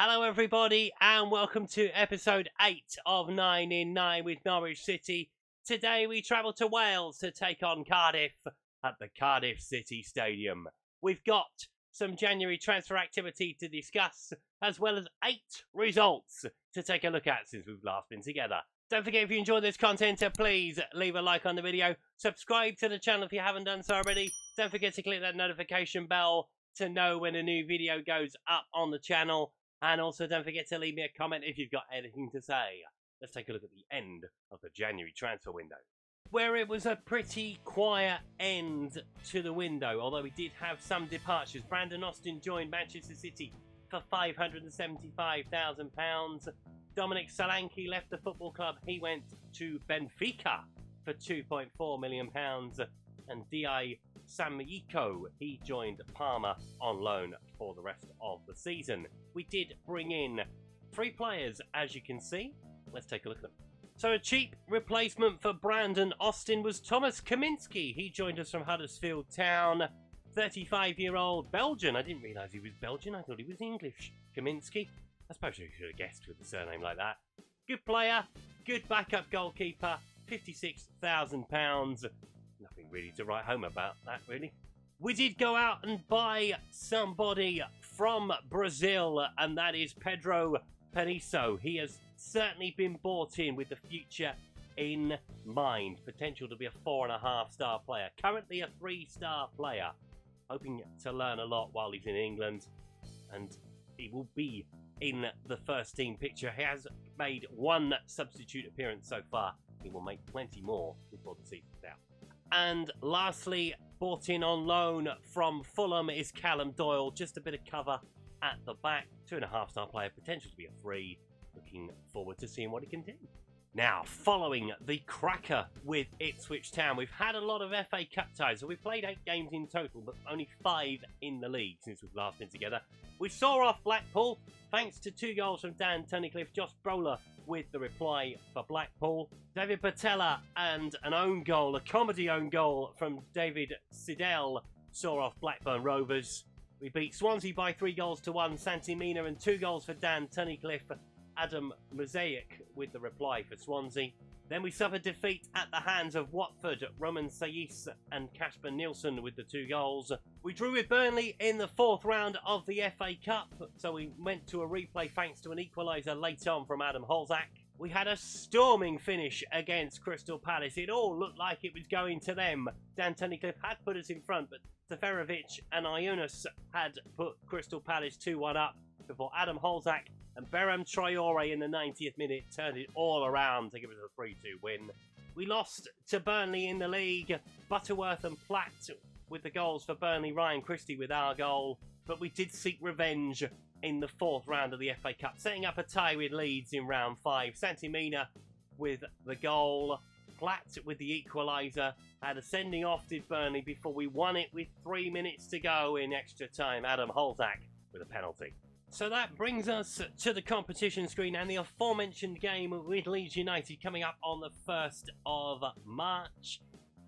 Hello everybody and welcome to episode 8 of 9 in 9 with Norwich City. Today we travel to Wales to take on Cardiff at the Cardiff City Stadium. We've got some January transfer activity to discuss, as well as 8 results to take a look at since we've last been together. Don't forget, if you enjoy this content, please leave a like on the video. Subscribe to the channel if you haven't done so already. Don't forget to click that notification bell to know when a new video goes up on the channel. And also don't forget to leave me a comment if you've got anything to say. Let's take a look at the end of the January transfer window, where it was a pretty quiet end to the window, although we did have some departures. Brandon Austin joined Manchester City for £575,000. Dominic Solanke left the football club. He went to Benfica for £2.4 million. And D.I. Samiko, he joined Parma on loan for the rest of the season. We did bring in 3 players, as you can see. Let's take a look at them. So a cheap replacement for Brandon Austin was Thomas Kaminski. He joined us from Huddersfield Town. 35-year-old Belgian. I didn't realise he was Belgian. I thought he was English. Kaminski. I suppose you should have guessed with a surname like that. Good player. Good backup goalkeeper. £56,000. Nothing really to write home about that, really. We did go out and buy somebody from Brazil, and that is Pedro Peniso. He has certainly been bought in with the future in mind. Potential to be a 4.5-star player. Currently a 3-star player. Hoping to learn a lot while he's in England. And he will be in the first team picture. He has made 1 substitute appearance so far. He will make plenty more before the season's out. And lastly, bought in on loan from Fulham is Callum Doyle. Just a bit of cover at the back. 2.5-star player, potential to be a 3. Looking forward to seeing what he can do. Now, following the cracker with Ipswich Town, we've had a lot of FA Cup ties. So we've played 8 games in total, but only 5 in the league since we've last been together. We saw off Blackpool, thanks to 2 goals from Dan Tunnicliffe. Josh Broler with the reply for Blackpool. David Patella and an own goal, a comedy own goal from David Siddell, saw off Blackburn Rovers. We beat Swansea by 3-1. Santi Mina and 2 goals for Dan Tunnicliffe. Adam Mosaic with the reply for Swansea. Then we suffered defeat at the hands of Watford. Roman Sayis and Kasper Nielsen with the 2 goals. We drew with Burnley in the 4th round of the FA Cup, so we went to a replay thanks to an equaliser late on from Adam Holzak. We had a storming finish against Crystal Palace. It all looked like it was going to them. Dan Tunnicliffe had put us in front, but Seferovic and Ionis had put Crystal Palace 2-1 up before Adam Holzak and Berham Traore in the 90th minute turned it all around to give us a 3-2 win. We lost to Burnley in the league. Butterworth and Platt with the goals for Burnley. Ryan Christie with our goal. But we did seek revenge in the 4th round of the FA Cup, setting up a tie with Leeds in round 5. Santi Mina with the goal. Platt with the equaliser. Had a sending off did Burnley before we won it with 3 minutes to go in extra time. Adam Holzak with a penalty. So that brings us to the competition screen and the aforementioned game with Leeds United coming up on the 1st of March.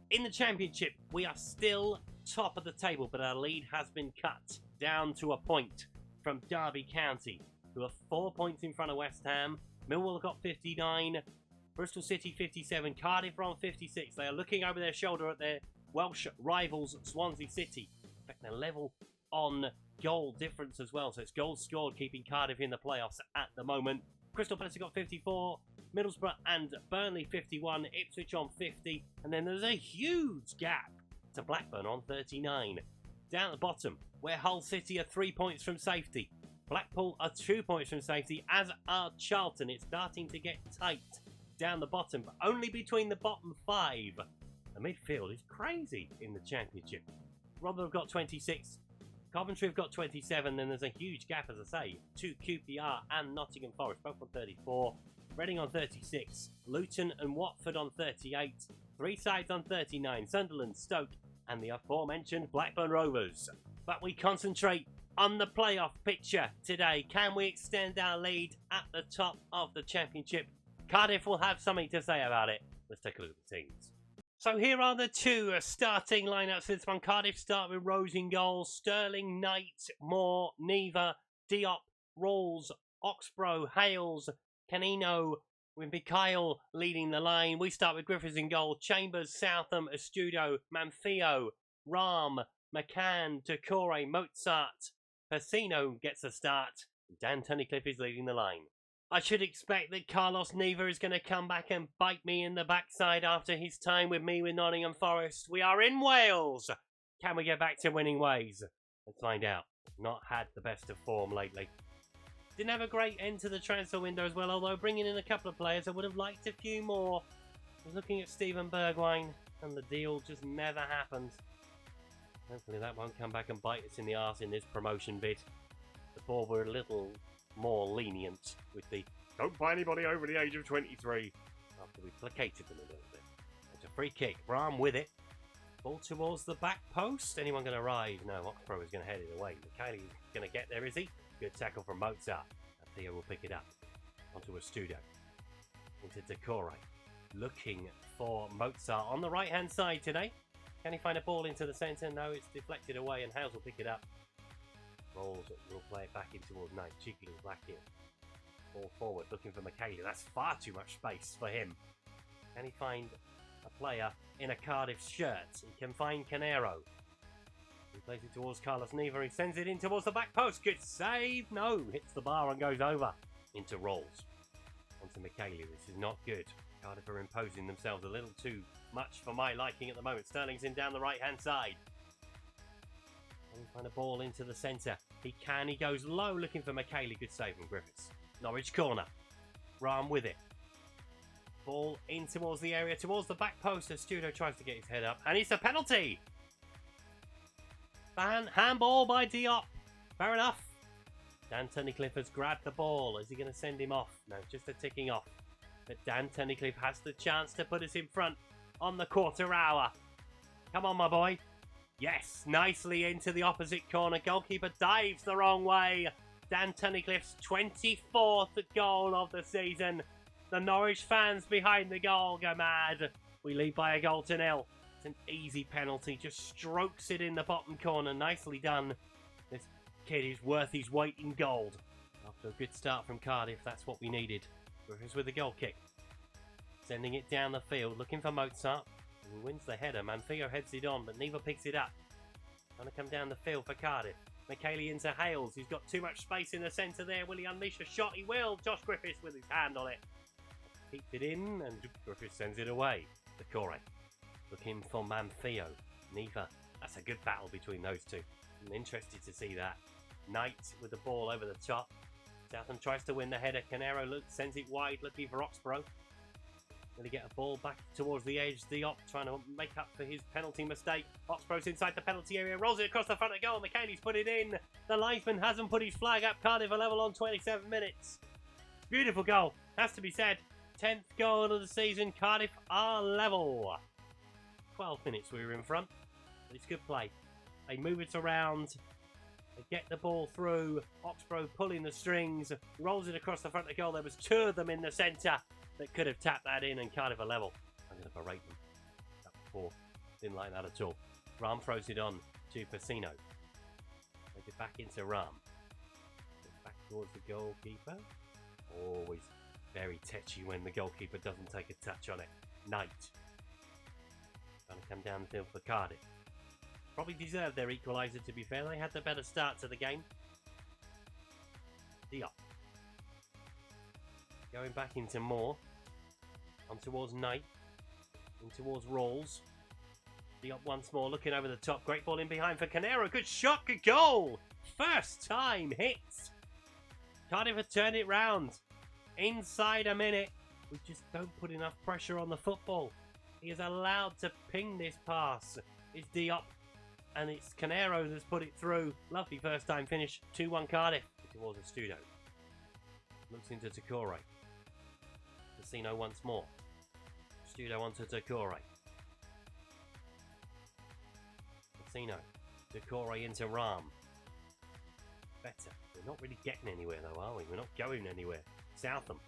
In the Championship, we are still top of the table, but our lead has been cut down to a point from Derby County, who are 4 points in front of West Ham. Millwall got 59, Bristol City 57, Cardiff are on 56. They are looking over their shoulder at their Welsh rivals Swansea City. In fact, they're level on goal difference as well, so it's goals scored keeping Cardiff in the playoffs at the moment. Crystal Palace got 54, Middlesbrough and Burnley 51, Ipswich on 50, and then there's a huge gap to Blackburn on 39. Down at the bottom, where Hull City are 3 points from safety, Blackpool are 2 points from safety, as are Charlton. It's starting to get tight down the bottom, but only between the bottom 5. The midfield is crazy in the Championship. Rotherham have got 26, Coventry have got 27, then there's a huge gap, as I say, to QPR and Nottingham Forest, both on 34. Reading on 36, Luton and Watford on 38, 3 sides on 39, Sunderland, Stoke, and the aforementioned Blackburn Rovers. But we concentrate on the playoff picture today. Can we extend our lead at the top of the Championship? Cardiff will have something to say about it. Let's take a look at the teams. So here are the 2 starting lineups for this one. Cardiff start with Rose in goal, Sterling, Knight, Moore, Neva, Diop, Rawls, Oxborough, Hales, Canino, with Mikhail leading the line. We start with Griffiths in goal. Chambers, Southam, Estudo, Manfio, Ram, McCann, Decore, Mozart. Persino gets a start. Dan Tunnicliffe is leading the line. I should expect that Carlos Neva is going to come back and bite me in the backside after his time with me with Nottingham Forest. We are in Wales. Can we get back to winning ways? Let's find out. Not had the best of form lately. Didn't have a great end to the transfer window as well, although bringing in a couple of players, I would have liked a few more. I was looking at Stephen Bergwijn, and the deal just never happened. Hopefully that won't come back and bite us in the arse in this promotion bid. Before we're a little more lenient with the don't buy anybody over the age of 23 after we placated them a little bit. It's a free kick. Ram with it. Ball towards the back post. Anyone going to arrive? No, Oxborough is going to head it away. Mikhail is going to get there, is he? Good tackle from Mozart. And Theo will pick it up. Onto Estudo. Into Decore. Looking for Mozart on the right-hand side today. Can he find a ball into the centre? No, it's deflected away and Hales will pick it up. Rolls will play it back in towards Knight. Cheekily back here. Ball forward, looking for Michaela. That's far too much space for him. Can he find a player in a Cardiff shirt? He can find Canero. He plays it towards Carlos Neva. He sends it in towards the back post. Good save. No, hits the bar and goes over. Into Rolls. Onto Michaela. This is not good. Cardiff are imposing themselves a little too much for my liking at the moment. Sterling's in down the right-hand side. Can he find a ball into the centre? He can. He goes low looking for Michaela. Good save from Griffiths. Norwich corner. Ram with it. Ball in towards the area, towards the back post. Estudo tries to get his head up. And it's a penalty. Handball by Diop. Fair enough. Dan Tunnicliffe has grabbed the ball. Is he going to send him off? No, just a ticking off. But Dan Tunnicliffe has the chance to put us in front on the quarter hour. Come on, my boy. Yes, nicely into the opposite corner. Goalkeeper dives the wrong way. Dan Tunnicliffe's 24th goal of the season. The Norwich fans behind the goal go mad. We lead by a goal to nil. It's an easy penalty. Just strokes it in the bottom corner. Nicely done. This kid is worth his weight in gold. After a good start from Cardiff, that's what we needed. Griffiths with the goal kick. Sending it down the field, looking for Mozart. He wins the header. Manfio heads it on, but Neva picks it up. Trying to come down the field for Cardiff. Michaeli into Hales. He's got too much space in the centre there. Will he unleash a shot? He will. Josh Griffiths with his hand on it. Keeps it in, and Griffiths sends it away. Decore. Looking for Manfio. Neva. That's a good battle between those two. I'm interested to see that. Knight with the ball over the top. Southam tries to win the header. Canero sends it wide, looking for Oxborough. Will he get a ball back towards the edge? Diop trying to make up for his penalty mistake. Oxborough's inside the penalty area, rolls it across the front of goal. McKaylee's put it in. The linesman hasn't put his flag up. Cardiff are level on 27 minutes. Beautiful goal, has to be said. 10th goal of the season. Cardiff are level. 12 minutes we were in front, but it's good play. They move it around. They get the ball through. Oxborough pulling the strings. Rolls it across the front of goal. There was two of them in the centre that could have tapped that in, and Cardiff are level. I'm going to berate them. That before. Didn't like that at all. Ram throws it on to Persino. Take it back into Ram. Back towards the goalkeeper. Always very tetchy when the goalkeeper doesn't take a touch on it. Knight. Trying to come down the field for Cardiff. Probably deserved their equaliser, to be fair. They had the better start to the game. Diop. Going back into Moore. On towards Knight. In towards Rolls. Diop once more, looking over the top. Great ball in behind for Canero. Good shot, good goal. First time hits. Cardiff have turned it round. Inside a minute. We just don't put enough pressure on the football. He is allowed to ping this pass. It's Diop. And it's Canero that's put it through. Lovely first time finish. 2-1 Cardiff. Towards Estudo. Looks into Decore. Casino once more. Estudo onto Decore. Casino. Decore into Ram. Better. We're not really getting anywhere though, are we? We're not going anywhere. Southam.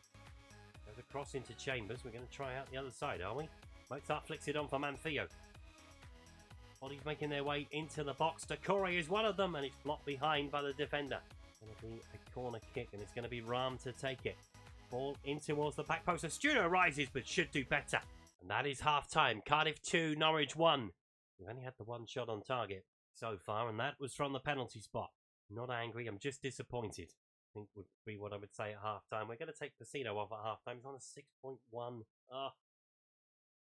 Goes across into Chambers. We're going to try out the other side, are we? Mozart flicks it on for Manfio. Bodies making their way into the box. Decore is one of them, and it's blocked behind by the defender. Going to be a corner kick, and it's going to be Ram to take it. Ball in towards the back post. Studio rises, but should do better. And that is half-time. Cardiff 2, Norwich 1. We've only had the one shot on target so far, and that was from the penalty spot. Not angry, I'm just disappointed. I think would be what I would say at half-time. We're going to take Pacino off at half-time. He's on a 6.1.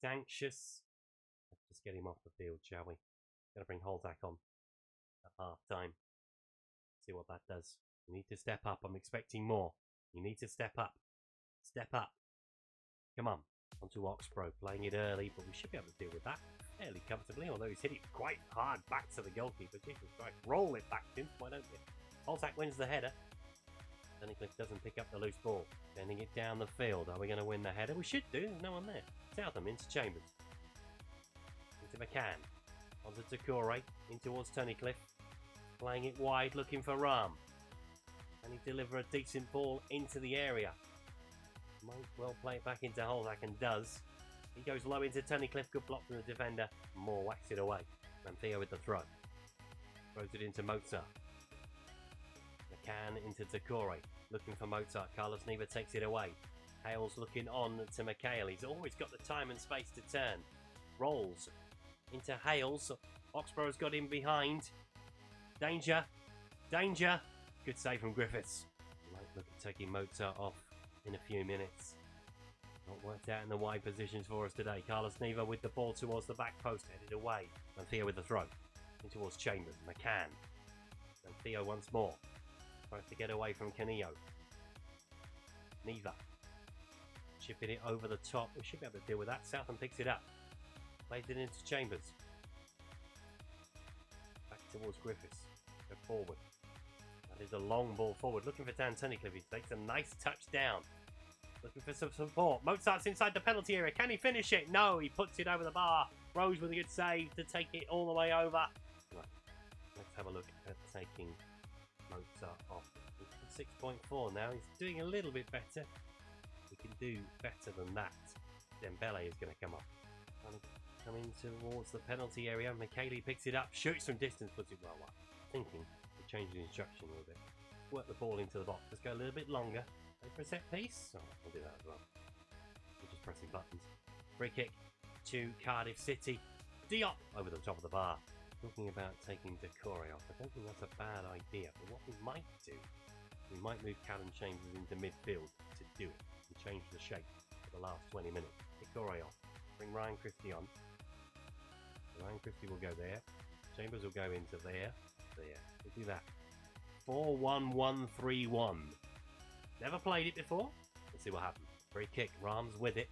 He's anxious. Let's just get him off the field, shall we? Going to bring Holzak on at half-time. See what that does. You need to step up. I'm expecting more. You need to step up. Step up. Come on. Onto Oxbro. Playing it early, but we should be able to deal with that fairly comfortably, although he's hit it quite hard back to the goalkeeper. Jesus Christ. Roll it back to him. Why don't you? Holzak wins the header. Tunnicliffe doesn't pick up the loose ball. Sending it down the field. Are we going to win the header? We should do. There's no one there. Southam into Chambers. Into McCann. Onto Takore. In towards Tunnicliffe. Playing it wide, looking for Ram. Can he deliver a decent ball into the area? Might well play it back into Holzak, and does. He goes low into Tunnicliffe. Good block from the defender. Moore whacks it away. Manthea with the throw. Throws it into Mozart. McCann into Takore. Looking for Mozart. Carlos Neva takes it away. Hales looking on to McHale. He's always got the time and space to turn. Rolls into Hales. Oxborough's got him behind. Danger. Danger. Good save from Griffiths. Might look at taking Mozart off in a few minutes. Not worked out in the wide positions for us today. Carlos Neva with the ball towards the back post. Headed away. Manthea with the throw. In towards Chambers. McCann. Manthea once more. Tries to get away from Canillo. Neva. Chipping it over the top. We should be able to deal with that. Southam picks it up. Plays it into Chambers. Back towards Griffiths. Go forward. That is a long ball forward. Looking for Dan Tunnicliffe. He takes a nice touch down. Looking for some support. Mozart's inside the penalty area. Can he finish it? No, he puts it over the bar. Rose with a good save to take it all the way over. Right. Let's have a look at taking Mozart off. 6.4 now. He's doing a little bit better. We can do better than that. Dembele is going to come up. Coming towards the penalty area. McHale picks it up. Shoots from distance. Puts it well. Thinking to change the instruction a little bit. Work the ball into the box. Let's go a little bit longer. Go for a set piece. Oh, we'll do that as well. We're just pressing buttons. Free kick to Cardiff City. Diop over the top of the bar. Talking about taking Takore off. I don't think that's a bad idea. But what we might do, we might move Callum Chambers into midfield to do it and change the shape for the last 20 minutes. Takore off. Bring Ryan Christie on. Ryan Christie will go there. Chambers will go into there. There. We'll do that. 4-1-1-3-1. Never played it before. Let's see what happens. Free kick. Rams with it.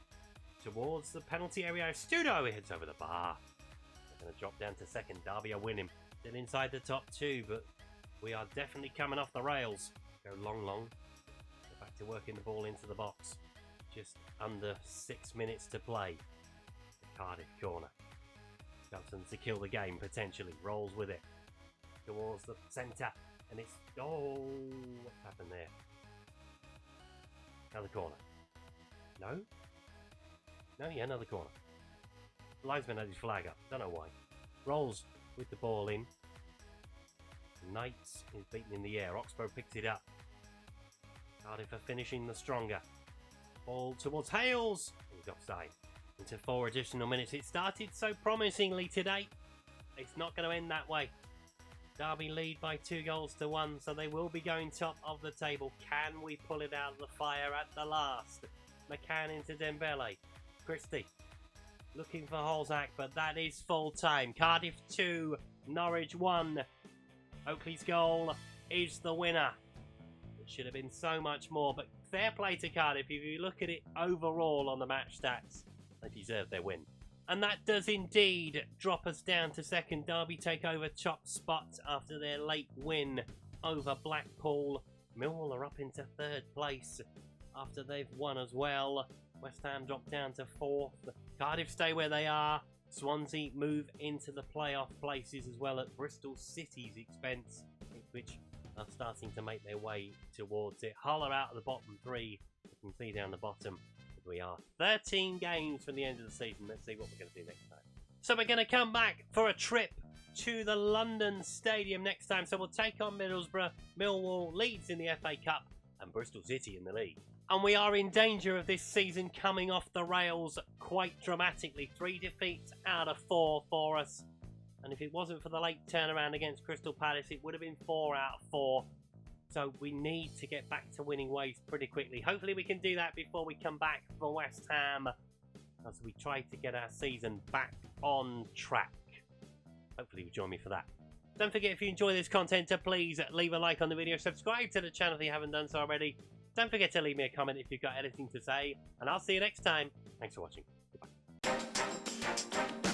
Towards the penalty area. Studo hits over the bar. They're going to drop down to second. Derby are winning. Still inside the top two, but we are definitely coming off the rails. Go long. Go back to working the ball into the box. Just under 6 minutes to play. The Cardiff corner. Johnson to kill the game, potentially. Rolls with it. Towards the centre. And it's... Oh, what's happened there? Another corner. No? No, yeah, another corner. The linesman had his flag up. Don't know why. Rolls with the ball in. Knights is beaten in the air. Oxbow picks it up. Cardiff are finishing the stronger. Ball towards Hales. He's offside. Into 4 additional minutes. It started so promisingly today. It's not going to end that way. Derby lead by 2-1, so they will be going top of the table. Can we pull it out of the fire at the last? McCann into Dembele. Christie looking for Holzak, but that is full time. Cardiff 2, Norwich 1. Oakley's goal is the winner. It should have been so much more, but fair play to Cardiff. If you look at it overall on the match stats, they deserve their win. And that does indeed drop us down to second. Derby take over top spot after their late win over Blackpool. Millwall are up into third place after they've won as well. West Ham drop down to fourth. Cardiff stay where they are. Swansea move into the playoff places as well at Bristol City's expense, which are starting to make their way towards it. Hull are out of the bottom three. You can see down the bottom. We are 13 games from the end of the season. Let's see what we're going to do next time. So we're going to come back for a trip to the London Stadium next time. So we'll take on Middlesbrough, Millwall, Leeds in the FA Cup, and Bristol City in the league. And we are in danger of this season coming off the rails quite dramatically. 3 defeats out of 4 for us. And if it wasn't for the late turnaround against Crystal Palace, it would have been 4 out of 4. So we need to get back to winning ways pretty quickly. Hopefully we can do that before we come back for West Ham, as we try to get our season back on track. Hopefully you'll join me for that. Don't forget, if you enjoy this content, to please leave a like on the video. Subscribe to the channel if you haven't done so already. Don't forget to leave me a comment if you've got anything to say. And I'll see you next time. Thanks for watching. Goodbye.